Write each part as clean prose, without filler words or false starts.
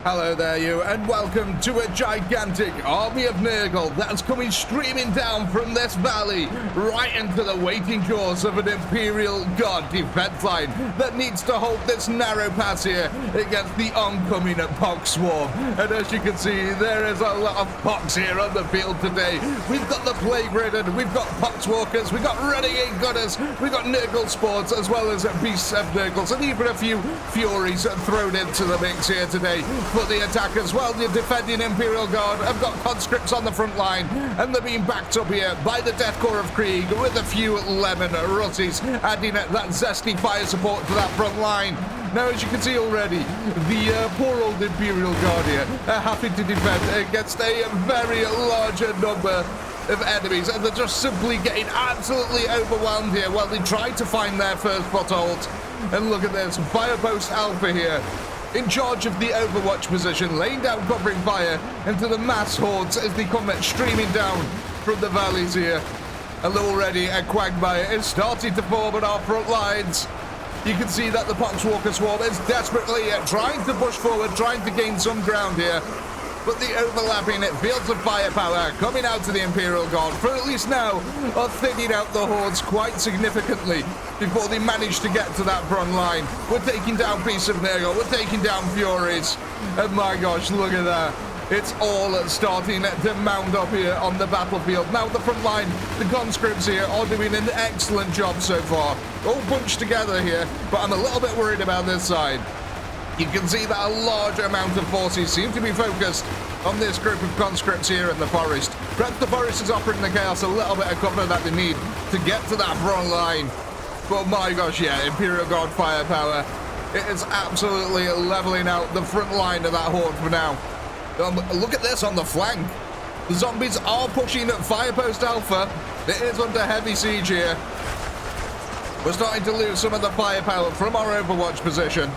Hello there you, and welcome to a gigantic army of NURGLE that's coming streaming down from this valley right into the waiting course of an Imperial God defense line that needs to hold this narrow pass here against the oncoming pox swarm. And as you can see, there is a lot of pox here on the field today. We've got the plague ridden, we've got pox walkers, we've got renegade gunners, we've got NURGLE sports as well as beasts of NURGLes, and even a few furies thrown into the mix here today. For the attackers, well, the defending Imperial Guard have got conscripts on the front line, and they're being backed up here by the Death Corps of Krieg with a few lemon russies, adding that zesty fire support to that front line. Now, as you can see already, the poor old Imperial Guard here are having to defend against a very large number of enemies, and they're just simply getting absolutely overwhelmed here while they try to find their first foothold. And look at this, Firepost Alpha here, in charge of the Overwatch position, laying down covering fire into the mass hordes as they come streaming down from the valleys here. And already a quagmire is starting to form on our front lines. You can see that the Poxwalker swarm is desperately trying to push forward, trying to gain some ground here. But the overlapping fields of firepower coming out to the Imperial Guard, for at least now, are thinning out the hordes quite significantly before they manage to get to that front line. We're taking down Beasts of NURGLE, we're taking down Furies, and my gosh, look at that. It's all starting to mound up here on the battlefield. Now the front line, the conscripts here are doing an excellent job so far. All bunched together here, but I'm a little bit worried about this side. You can see that a large amount of forces seem to be focused on this group of conscripts here in the forest. Perhaps the forest is offering the Chaos a little bit of cover that they need to get to that front line. But my gosh, yeah, Imperial Guard firepower, it is absolutely leveling out the front line of that horde for now. Look at this on the flank. The zombies are pushing at Firepost Alpha. It is under heavy siege here. We're starting to lose some of the firepower from our Overwatch position.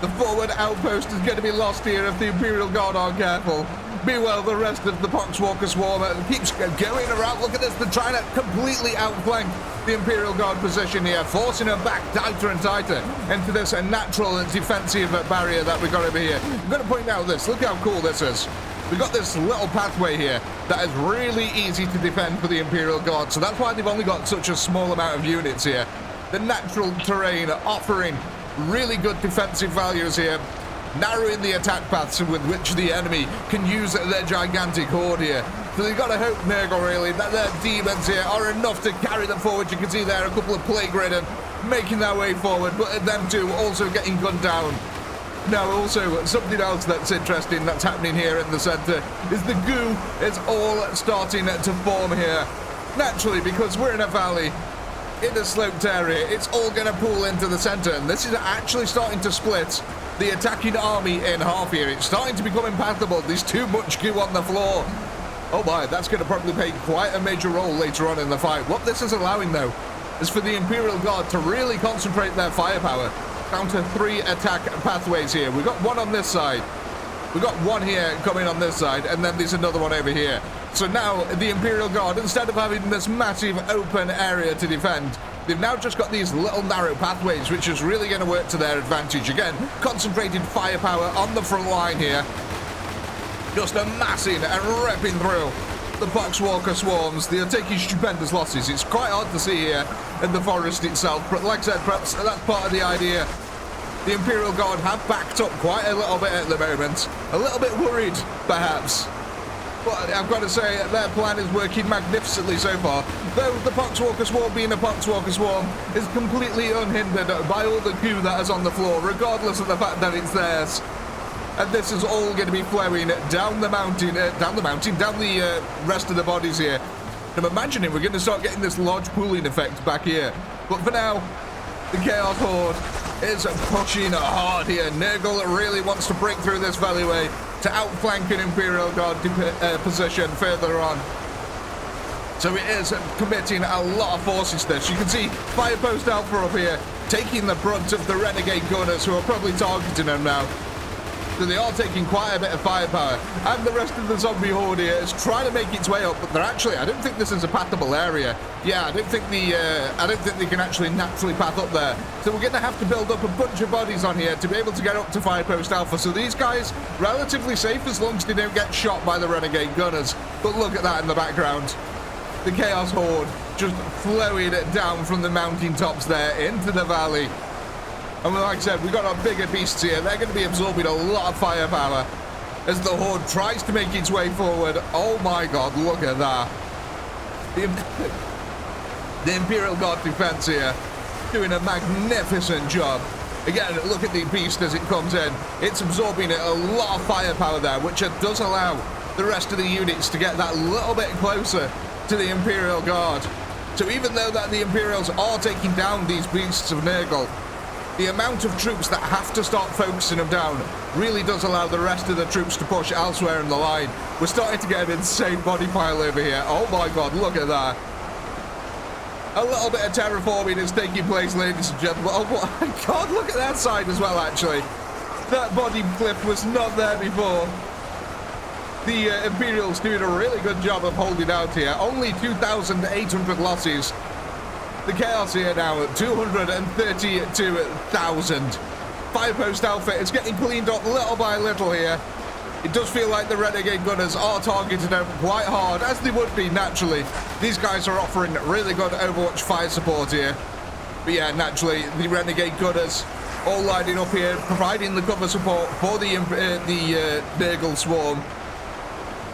The forward outpost is going to be lost here if the Imperial Guard aren't careful. Meanwhile, the rest of the Poxwalker swarm keeps going around. Look at this, they're trying to completely outflank the Imperial Guard position here, forcing them back tighter and tighter into this natural and defensive barrier that we've got over here. I'm going to point out this, look how cool this is. We've got this little pathway here that is really easy to defend for the Imperial Guard, so that's why they've only got such a small amount of units here. The natural terrain offering really good defensive values here, narrowing the attack paths with which the enemy can use their gigantic horde here. So they've got to hope, NURGLE, really, that their demons here are enough to carry them forward. You can see there a couple of plague ridden making their way forward, but them two also getting gunned down. Now, also, something else that's interesting that's happening here in the center is the goo is all starting to form here. Naturally, because we're in a valley, in a sloped area, it's all going to pool into the center, and this is actually starting to split the attacking army in half here. It's starting to become impassable. There's too much goo on the floor. Oh my, that's going to probably play quite a major role later on in the fight. What this is allowing, though, is for the Imperial Guard to really concentrate their firepower down to 3 attack pathways here. We've got one on this side. We've got one here coming on this side, and then there's another one over here. So now the Imperial Guard, instead of having this massive open area to defend, they've now just got these little narrow pathways, which is really going to work to their advantage. Again, concentrated firepower on the front line here. Just amassing and ripping through the Poxwalker swarms. They are taking stupendous losses. It's quite hard to see here in the forest itself, but like I said, perhaps that's part of the idea. The Imperial Guard have backed up quite a little bit at the moment. A little bit worried, perhaps. But I've got to say, their plan is working magnificently so far. Though the Poxwalker swarm being a Poxwalker swarm is completely unhindered by all the goo that is on the floor, regardless of the fact that it's theirs. And this is all going to be flowing down the mountain, down the rest of the bodies here. I'm imagining we're going to start getting this large pooling effect back here. But for now, the Chaos Horde is pushing hard here. NURGLE really wants to break through this alleyway to outflank an Imperial Guard position further on. So it is committing a lot of forces to this. You can see Firepost Alpha up here taking the brunt of the renegade gunners who are probably targeting them now. So they are taking quite a bit of firepower. And the rest of the zombie horde here is trying to make its way up, but they're actually, I don't think this is a pathable area. Yeah, I don't think they can actually naturally path up there. So we're going to have to build up a bunch of bodies on here to be able to get up to Firepost Alpha. So these guys, relatively safe as long as they don't get shot by the renegade gunners. But look at that in the background. The Chaos Horde just flowing down from the mountain tops there into the valley. And like I said, we've got our bigger beasts here. They're going to be absorbing a lot of firepower as the Horde tries to make its way forward. Oh my god, look at that. The Imperial Guard defense here doing a magnificent job. Again, look at the beast as it comes in. It's absorbing a lot of firepower there, which does allow the rest of the units to get that little bit closer to the Imperial Guard. So even though that the Imperials are taking down these beasts of NURGLE, the amount of troops that have to start focusing them down really does allow the rest of the troops to push elsewhere in the line. We're starting to get an insane body pile over here. Oh my god, look at that. A little bit of terraforming is taking place, ladies and gentlemen. Oh my god, look at that side as well, actually. That body cliff was not there before. The Imperials doing a really good job of holding out here. Only 2,800 losses. The Chaos here now at 232,000. Firepost Alpha is getting cleaned up little by little here. It does feel like the Renegade Gunners are targeted them quite hard, as they would be naturally. These guys are offering really good Overwatch fire support here. But yeah, naturally, the Renegade Gunners all lining up here, providing the cover support for the NURGLE swarm,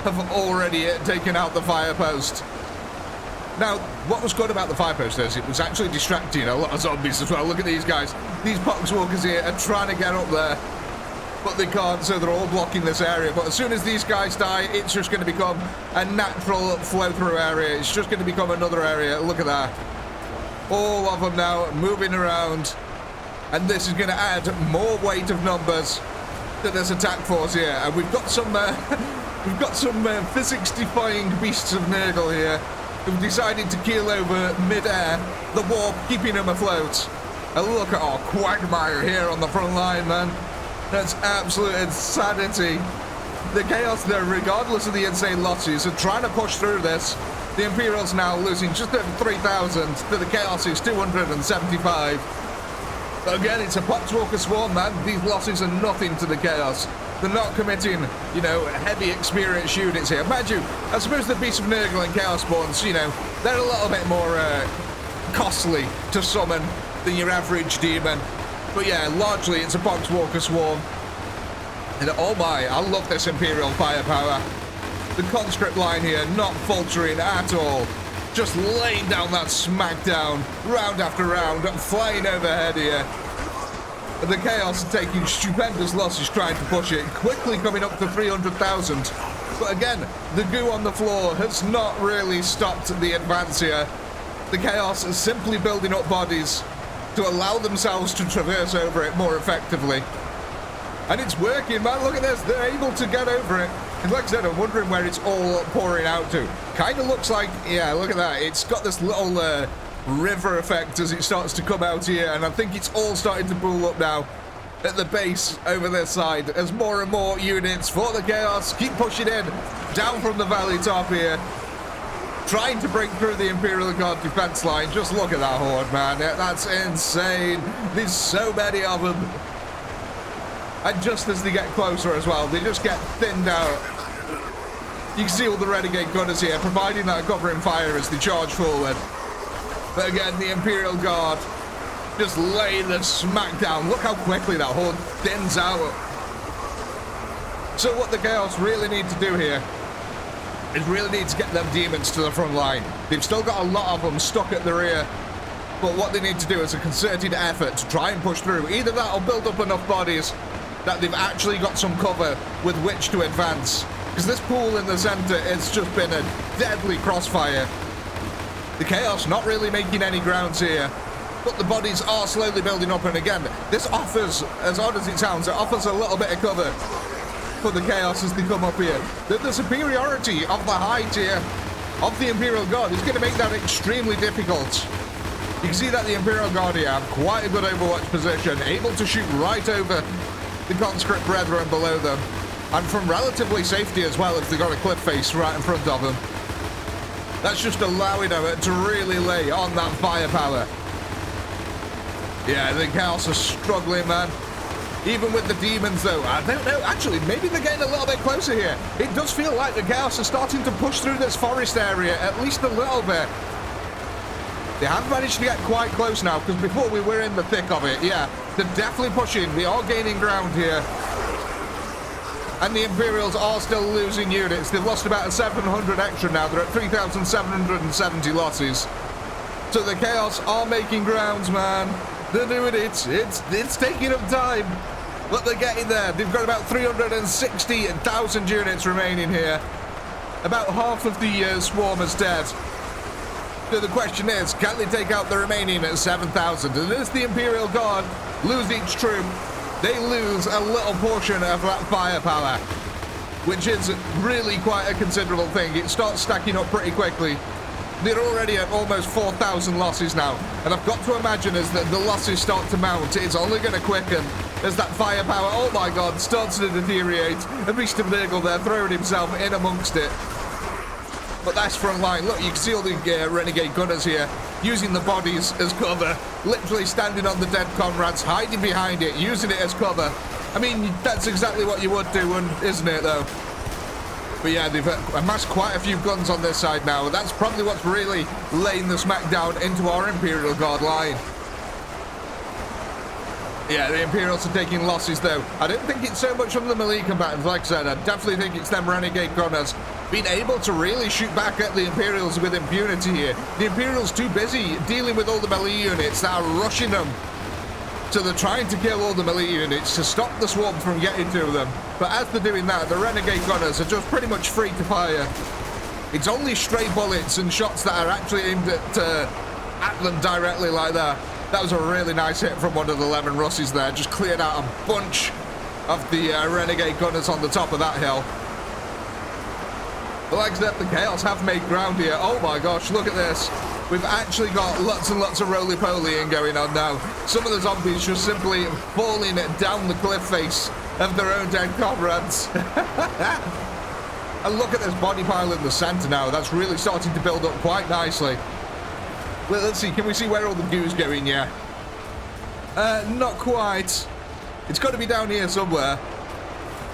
have already taken out the firepost. Now, what was good about the firepost is it was actually distracting a lot of zombies as well. Look at these guys. These poxwalkers here are trying to get up there, but they can't, so they're all blocking this area. But as soon as these guys die, it's just going to become a natural flow-through area. It's just going to become another area. Look at that. All of them now moving around, and this is going to add more weight of numbers to this attack force here. And we've got some physics-defying beasts of NURGLE here who've decided to keel over mid-air, the warp keeping them afloat. And look at our quagmire here on the front line, man. That's absolute insanity. The Chaos there, regardless of the insane losses, are trying to push through this. The Imperials now losing just over 3,000 to the Chaos' 275. But again, it's a Poxwalker swarm, man. These losses are nothing to the Chaos. They're not committing, you know, heavy experienced units here. Mind you, I suppose the Beasts of NURGLE and Chaos Spawns, you know, they're a little bit more costly to summon than your average demon. But yeah, largely it's a Poxwalker swarm. And oh my, I love this Imperial firepower. The conscript line here not faltering at all. Just laying down that smackdown, round after round, flying overhead here. The Chaos are taking stupendous losses trying to push it, quickly coming up to 300,000. But again, the goo on the floor has not really stopped the advance here. The Chaos is simply building up bodies to allow themselves to traverse over it more effectively. And it's working, man. Look at this. They're able to get over it. And like I said, I'm wondering where it's all pouring out to. Kind of looks like, yeah, look at that. It's got this little river effect as it starts to come out here, and I think it's all starting to pool up now at the base over this side as more and more units for the Chaos keep pushing in down from the valley top here, trying to break through the Imperial Guard defense line. Just look at that horde, man. That's insane. There's so many of them, and just as they get closer as well, they just get thinned out. You can see all the Renegade Gunners here providing that covering fire as they charge forward. But again, the Imperial Guard just laying the smack down. Look how quickly that horde thins out. So what the Chaos really need to do here is really need to get them demons to the front line. They've still got a lot of them stuck at the rear. But what they need to do is a concerted effort to try and push through. Either that or build up enough bodies that they've actually got some cover with which to advance. Because this pool in the center has just been a deadly crossfire. The Chaos not really making any grounds here, but the bodies are slowly building up, and again, this offers, as odd as it sounds, it offers a little bit of cover for the Chaos as they come up here. The superiority of the height here of the Imperial Guard is going to make that extremely difficult. You can see that the Imperial Guard here have quite a good Overwatch position, able to shoot right over the conscript brethren below them. And from relatively safety as well, if they've got a cliff face right in front of them. That's just allowing them to really lay on that firepower. Yeah, the Chaos are struggling, man. Even with the demons, though. I don't know. Actually, maybe they're getting a little bit closer here. It does feel like the Chaos are starting to push through this forest area, at least a little bit. They have managed to get quite close now, because before we were in the thick of it. Yeah, they're definitely pushing. They are gaining ground here. And the Imperials are still losing units. They've lost about 700 extra now. They're at 3,770 losses. So the Chaos are making grounds, man. They're doing it. It's taking them time. But they're getting there. They've got about 360,000 units remaining here. About half of the Swarmers dead. So the question is, can they take out the remaining at 7,000? And as the Imperial Guard lose each troop, they lose a little portion of that firepower, which is really quite a considerable thing. It starts stacking up pretty quickly. They're already at almost 4,000 losses now, and I've got to imagine as the losses start to mount, it's only going to quicken as that firepower, oh my god, starts to deteriorate. And Mr. NURGLE there throwing himself in amongst it. But that's front line. Look, you can see all the renegade gunners here using the bodies as cover, literally standing on the dead comrades, hiding behind it, using it as cover. I mean, that's exactly what you would do, isn't it, though? But yeah, they've amassed quite a few guns on this side now. That's probably what's really laying the smackdown into our Imperial Guard line. Yeah, the Imperials are taking losses, though. I don't think it's so much from the melee combatants, like I said. I definitely think it's them renegade gunners being able to really shoot back at the Imperials with impunity here. The Imperials too busy dealing with all the melee units that are rushing them. So they're trying to kill all the melee units to stop the swarm from getting to them. But as they're doing that, the renegade gunners are just pretty much free to fire. It's only stray bullets and shots that are actually aimed at them directly like that. That was a really nice hit from one of the 11 Russies there. Just cleared out a bunch of the renegade gunners on the top of that hill. But like I said, the Chaos have made ground here. Oh my gosh, look at this. We've actually got lots and lots of roly-polying going on now. Some of the zombies just simply falling down the cliff face of their own dead comrades. And look at this body pile in the center now. That's really starting to build up quite nicely. Well, let's see. Can we see where all the goo's going? Yeah. Not quite. It's got to be down here somewhere.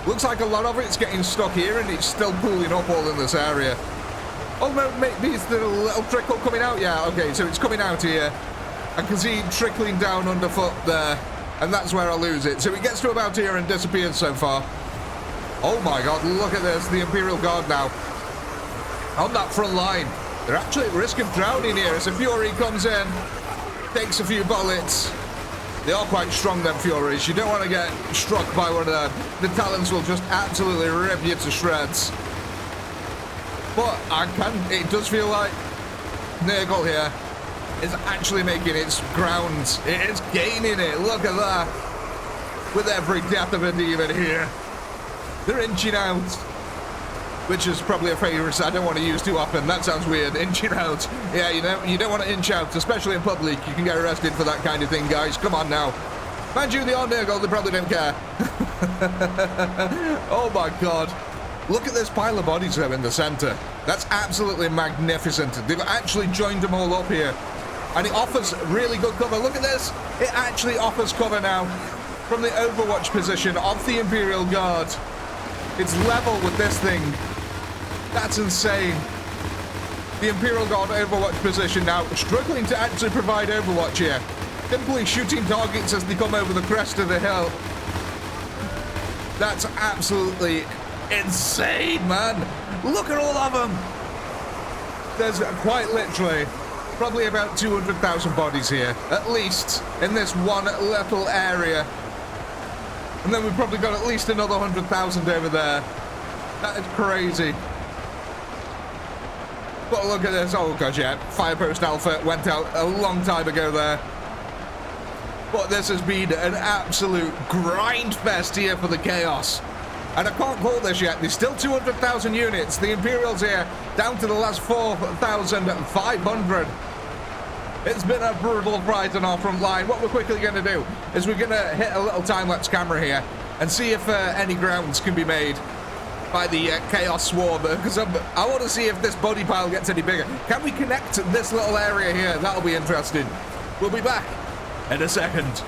Looks like a lot of it's getting stuck here, and it's still pooling up all in this area. Oh, no, maybe it's the little trickle coming out. Yeah, okay, so it's coming out here. I can see it trickling down underfoot there, and that's where I lose it. So it gets to about here and disappears so far. Oh my god, look at this. The Imperial Guard now on that front line. They're actually at risk of drowning here as a Fury comes in, takes a few bullets. They are quite strong, them Furies. You don't want to get struck by one of them. The Talons will just absolutely rip you to shreds. But it does feel like NURGLE here is actually making its ground. It is gaining it. Look at that. With every death of a demon here. They're inching out. Which is probably a phrase I don't want to use too often. That sounds weird. Inching out. Yeah, you don't want to inch out, especially in public. You can get arrested for that kind of thing, guys. Come on now. Mind you, they are NURGLE. They probably don't care. Oh my god. Look at this pile of bodies there in the center. That's absolutely magnificent. They've actually joined them all up here. And it offers really good cover. Look at this. It actually offers cover now from the Overwatch position of the Imperial Guard. It's level with this thing. That's insane. The Imperial Guard Overwatch position now struggling to actually provide Overwatch here. Simply shooting targets as they come over the crest of the hill. That's absolutely insane, man. Look at all of them. There's quite literally probably about 200,000 bodies here, at least, in this one little area. And then we've probably got at least another 100,000 over there. That is crazy. But look at this. Oh gosh, yeah. Firepost Alpha went out a long time ago there. But this has been an absolute grind fest here for the Chaos. And I can't call this yet. There's still 200,000 units. The Imperials here down to the last 4,500. It's been a brutal fight on our front line. What we're quickly going to do is we're going to hit a little time-lapse camera here and see if any grounds can be made by the Chaos Swarm, because I want to see if this body pile gets any bigger. Can we connect this little area here? That'll be interesting. We'll be back in a second.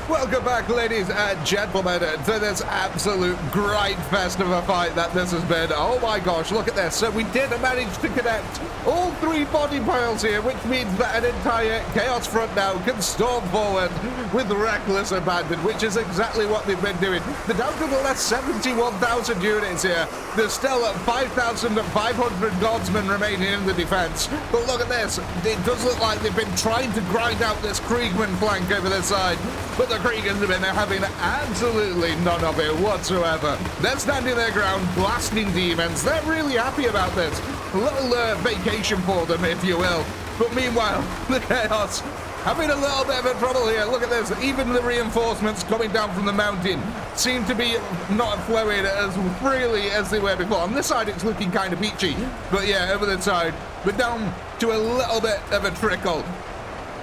Welcome back, ladies and gentlemen, to this absolute grind fest of a fight that this has been. Oh my gosh, look at this. So we did manage to connect all 3 body piles here, which means that an entire Chaos front now can storm forward with reckless abandon, which is exactly what they've been doing. They're down to the last 71,000 units here. There's still 5,500 guardsmen remaining in the defense. But look at this. It does look like they've been trying to grind out this Kriegman flank over this side, but the Kriegans have been having absolutely none of it whatsoever. They're standing their ground, blasting demons. They're really happy about this. A little vacation for them, if you will. But meanwhile, the Chaos having a little bit of trouble here. Look at this. Even the reinforcements coming down from the mountain seem to be not flowing as freely as they were before. On this side, it's looking kind of peachy. But yeah, over the side, we're down to a little bit of a trickle.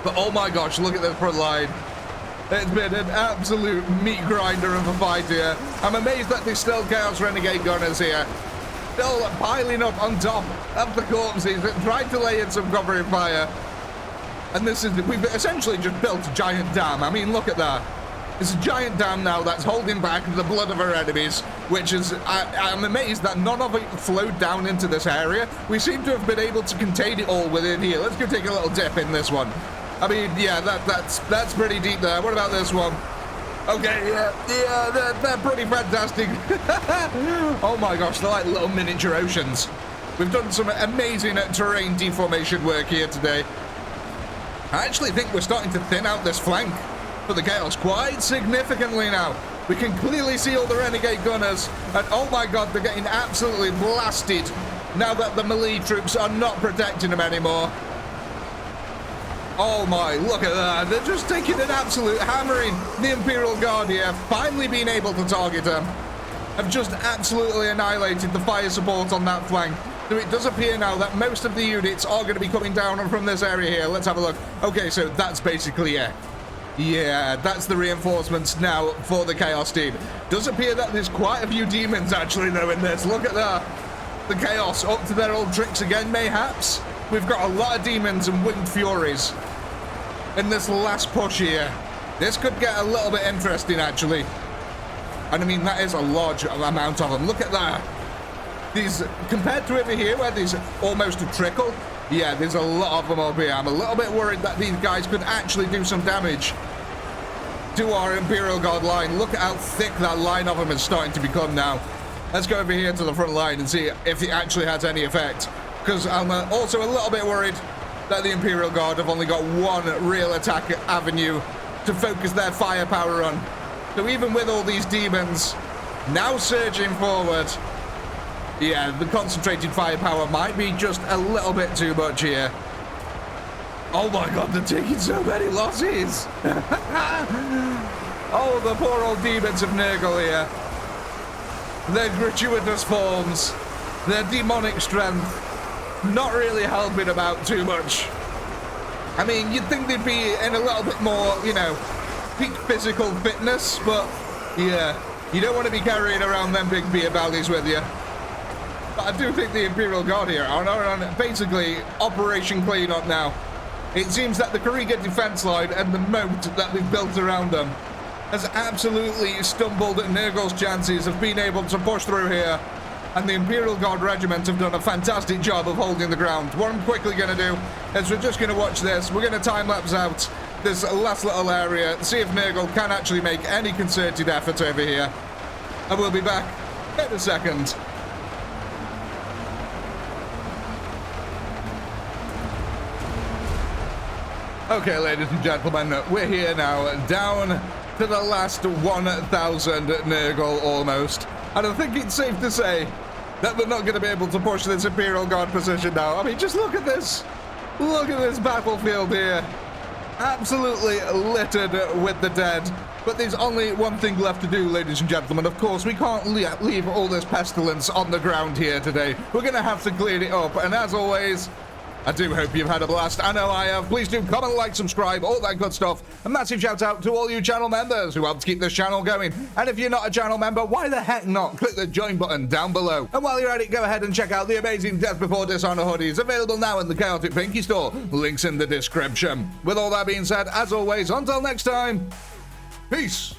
But oh my gosh, look at this front line. It's been an absolute meat grinder of a fight here. I'm amazed that there's still Chaos Renegade gunners here. Still piling up on top of the corpses and trying to lay in some covering fire. And we've essentially just built a giant dam. I mean, look at that. It's a giant dam now that's holding back the blood of our enemies, which is, I'm amazed that none of it flowed down into this area. We seem to have been able to contain it all within here. Let's go take a little dip in this one. I mean, yeah, that's pretty deep there. What about this one? Okay, yeah, they're pretty fantastic. Oh my gosh, they're like little miniature oceans. We've done some amazing terrain deformation work here today. I actually think we're starting to thin out this flank for the Chaos quite significantly now. We can clearly see all the Renegade gunners, and oh my god, they're getting absolutely blasted now that the melee troops are not protecting them anymore. Oh my, look at that. They're just taking an absolute hammering. The Imperial Guard here, finally being able to target them, have just absolutely annihilated the fire support on that flank. So it does appear now that most of the units are going to be coming down from this area here. Let's have a look. Okay, so that's basically it. Yeah, that's the reinforcements now for the Chaos team. Does appear that there's quite a few demons actually though in this. Look at that. The Chaos up to their old tricks again, mayhaps. We've got a lot of demons and winged furies in this last push here. This could get a little bit interesting actually. And I mean, that is a large amount of them. Look at that. These, compared to over here where there's almost a trickle, yeah, there's a lot of them over here. I'm a little bit worried that these guys could actually do some damage to our Imperial Guard line. Look at how thick that line of them is starting to become now. Let's go over here to the front line and see if it actually has any effect. Because I'm also a little bit worried that the Imperial Guard have only got one real attack avenue to focus their firepower on. So even with all these demons now surging forward, yeah, the concentrated firepower might be just a little bit too much here. Oh my god, they're taking so many losses. Oh, the poor old demons of NURGLE here. Their gratuitous forms, their demonic strength, not really helping about too much. I mean, you'd think they'd be in a little bit more, you know, peak physical fitness, but yeah, you don't want to be carrying around them big beer bellies with you. But I do think the Imperial Guard here are on basically Operation Cleanup now. It seems that the Kriega defense line and the moat that they've built around them has absolutely stumbled at NURGLE's chances of being able to push through here. And the Imperial Guard Regiment have done a fantastic job of holding the ground. What I'm quickly going to do is we're just going to watch this. We're going to time-lapse out this last little area, see if NURGLE can actually make any concerted effort over here. And we'll be back in a second. Okay, ladies and gentlemen, we're here now, down to the last 1,000 NURGLE almost. And I think it's safe to say that we're not going to be able to push this Imperial Guard position now. I mean, just look at this. Look at this battlefield here. Absolutely littered with the dead. But there's only one thing left to do, ladies and gentlemen. Of course, we can't leave all this pestilence on the ground here today. We're going to have to clear it up. And as always, I do hope you've had a blast. I know I have. Please do comment, like, subscribe, all that good stuff. A massive shout out to all you channel members who help to keep this channel going. And if you're not a channel member, why the heck not? Click the join button down below. And while you're at it, go ahead and check out the amazing Death Before Dishonor hoodies available now in the ChaoticPinky store. Links in the description. With all that being said, as always, until next time, peace.